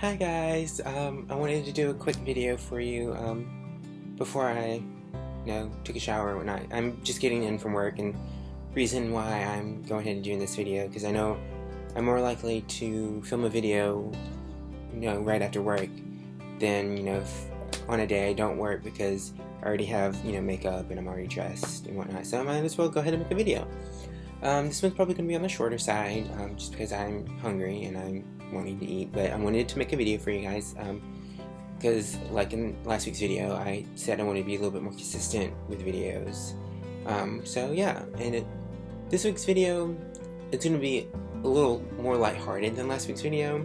Hi guys, I wanted to do a quick video for you before I, took a shower or whatnot. I'm just getting in from work, and reason why I'm going ahead and doing this video because I know I'm more likely to film a video, right after work than, on a day I don't work because I already have, makeup and I'm already dressed and whatnot. So I might as well go ahead and make a video. This one's probably going to be on the shorter side, just because I'm hungry and I'm wanting to eat, but I wanted to make a video for you guys, because like in last week's video, I said I wanted to be a little bit more consistent with videos. So yeah, and this week's video, it's going to be a little more lighthearted than last week's video,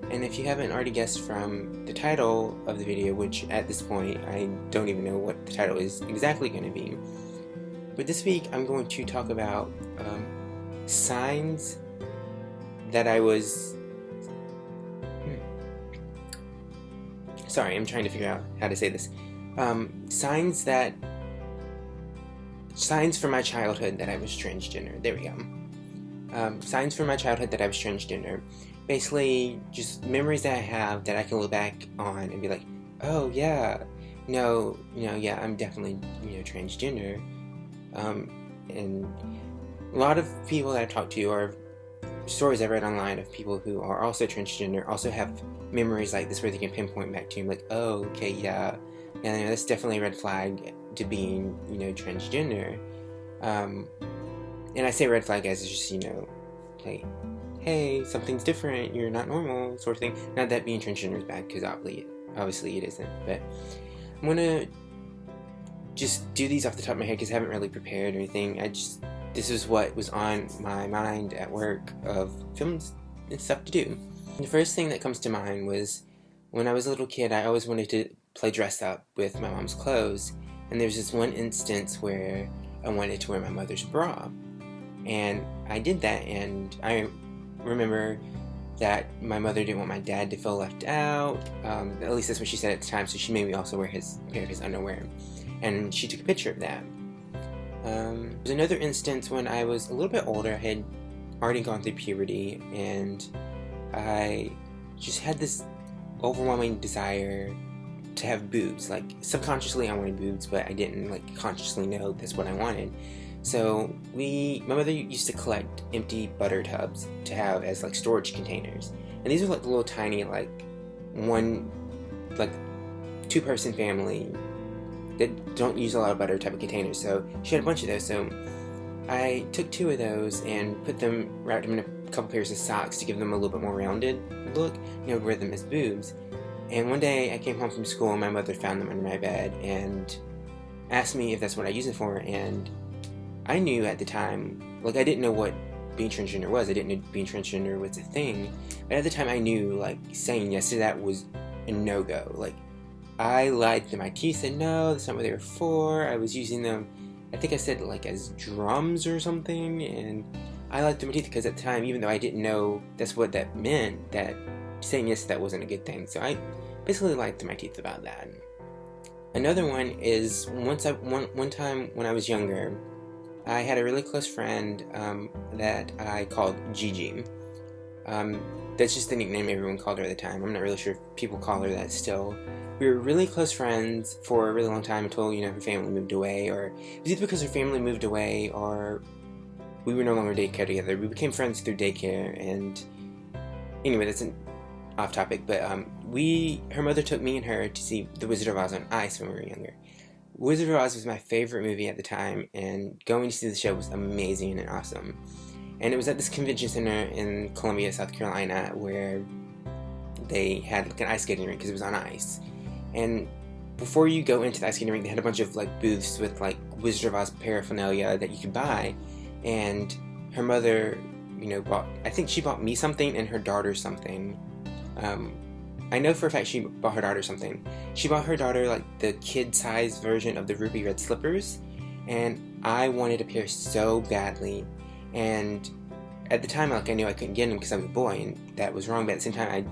and if you haven't already guessed from the title of the video, which at this point, I don't even know what the title is exactly going to be, but this week I'm going to talk about signs that I was... Sorry, I'm trying to figure out how to say this. Signs from my childhood that I was transgender. There we go. Signs from my childhood that I was transgender. Basically, just memories that I have that I can look back on and be like, oh yeah, yeah, I'm definitely, transgender. And a lot of people that I've talked to, or stories I've read online of people who are also transgender, also have memories like this where they can pinpoint back to, like, oh, okay, yeah, and that's definitely a red flag to being, transgender. And I say red flag as just, like, hey, something's different, you're not normal, sort of thing. Not that being transgender is bad, because obviously it isn't, but I'm gonna just do these off the top of my head because I haven't really prepared or anything. This is what was on my mind at work of films and stuff to do. The first thing that comes to mind was when I was a little kid, I always wanted to play dress up with my mom's clothes, and there's this one instance where I wanted to wear my mother's bra, and I did that, and I remember that my mother didn't want my dad to feel left out, at least that's what she said at the time, so she made me also wear a pair of his underwear, and she took a picture of that. There's another instance when I was a little bit older. I had already gone through puberty, and I just had this overwhelming desire to have boobs. Like, subconsciously I wanted boobs, but I didn't, like, consciously know that's what I wanted. So my mother used to collect empty butter tubs to have as, like, storage containers. And these are, like, little tiny, like, two-person family that don't use a lot of butter type of containers, so she had a bunch of those, so I took two of those and wrapped them in a couple pairs of socks to give them a little bit more rounded look, wear them as boobs. And one day I came home from school and my mother found them under my bed and asked me if that's what I used it for, and I knew at the time, like, I didn't know what being transgender was. I didn't know being transgender was a thing, but at the time I knew, like, saying yes to that was a no-go. Like, I lied to my teeth, said no, that's not what they were for. I was using them, I think I said, like, as drums or something, and I lied to my teeth because at the time, even though I didn't know that's what that meant, that saying yes to that wasn't a good thing, so I basically lied to my teeth about that. Another one is, one time when I was younger, I had a really close friend that I called Gigi. That's just the nickname everyone called her at the time. I'm not really sure if people call her that still. We were really close friends for a really long time until, her family moved away, or it was either because her family moved away or we were no longer daycare together. We became friends through daycare, and anyway, that's an off topic, but her mother took me and her to see The Wizard of Oz on ice when we were younger. Wizard of Oz was my favorite movie at the time, and going to see the show was amazing and awesome. And it was at this convention center in Columbia, South Carolina, where they had, like, an ice skating rink because it was on ice. And before you go into the ice skating rink, they had a bunch of, like, booths with, like, Wizard of Oz paraphernalia that you could buy. And her mother, I think she bought me something and her daughter something. I know for a fact she bought her daughter something. She bought her daughter, like, the kid-size version of the ruby red slippers, and I wanted a pair so badly. And at the time, like, I knew I couldn't get them because I was a boy, and that was wrong, but at the same time, I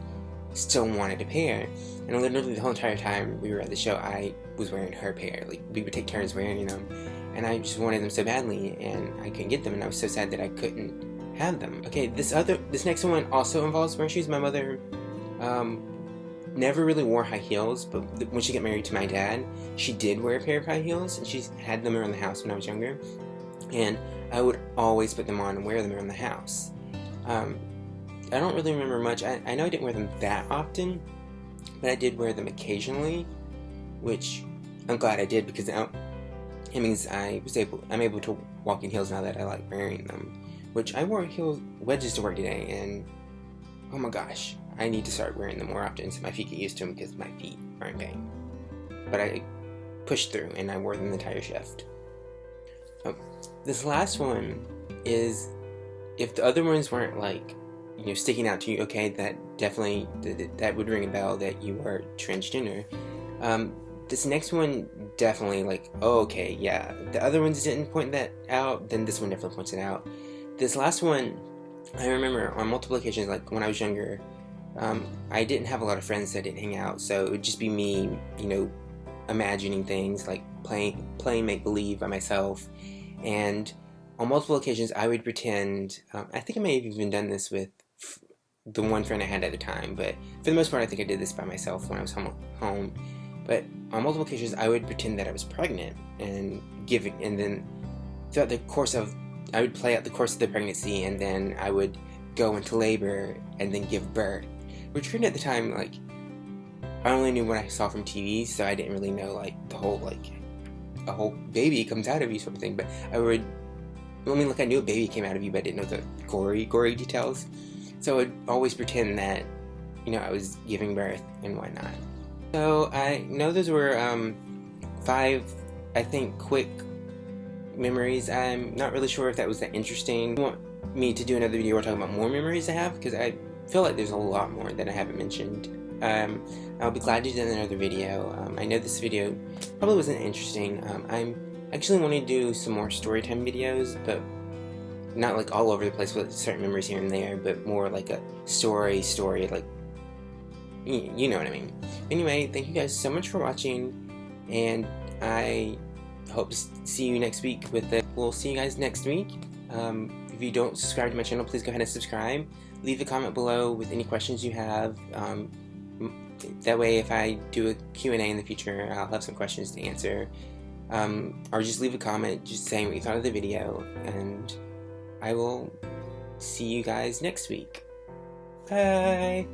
still wanted a pair. And literally the whole entire time we were at the show, I was wearing her pair. Like, we would take turns wearing them, and I just wanted them so badly, and I couldn't get them, and I was so sad that I couldn't have them. Okay, this next one also involves wearing shoes. My mother never really wore high heels, but when she got married to my dad, she did wear a pair of high heels, and she had them around the house when I was younger, and I would always put them on and wear them around the house. I don't really remember much. I know I didn't wear them that often, but I did wear them occasionally, which I'm glad I did, because now it means I'm able to walk in heels now that I like wearing them. Which I wore wedges to work today, and oh my gosh, I need to start wearing them more often so my feet get used to them, because my feet are in pain. But I pushed through and I wore them the entire shift. This last one is, if the other ones weren't like, sticking out to you, okay, that would ring a bell that you are transgender. This next one definitely, like, oh, okay, yeah, the other ones didn't point that out, then this one definitely points it out. This last one, I remember on multiple occasions, like when I was younger, I didn't have a lot of friends that didn't hang out, so it would just be me, imagining things, like playing make-believe by myself, and on multiple occasions I would pretend, I think I may have even done this with the one friend I had at the time, but for the most part I think I did this by myself when I was home. But on multiple occasions I would pretend that I was pregnant, and then throughout the course of, I would play out the course of the pregnancy, and then I would go into labor and then give birth, which at the time, like, I only knew what I saw from TV, so I didn't really know, like, the whole, like, a whole baby comes out of you sort of thing. But I knew a baby came out of you, but I didn't know the gory details. So I would always pretend that, I was giving birth and whatnot. So I know those were 5, I think, quick memories. I'm not really sure if that was that interesting. If you want me to do another video where talking about more memories I have, because I feel like there's a lot more that I haven't mentioned. I'll be glad to do another video. I know this video probably wasn't interesting. I'm actually wanting to do some more storytime videos, but not like all over the place with certain memories here and there, but more like a story, like, you know what I mean. Anyway, thank you guys so much for watching, and I hope to see you next week we'll see you guys next week. If you don't subscribe to my channel, please go ahead and subscribe. Leave a comment below with any questions you have. That way, if I do a Q&A in the future, I'll have some questions to answer. Or just leave a comment just saying what you thought of the video, and I will see you guys next week. Bye!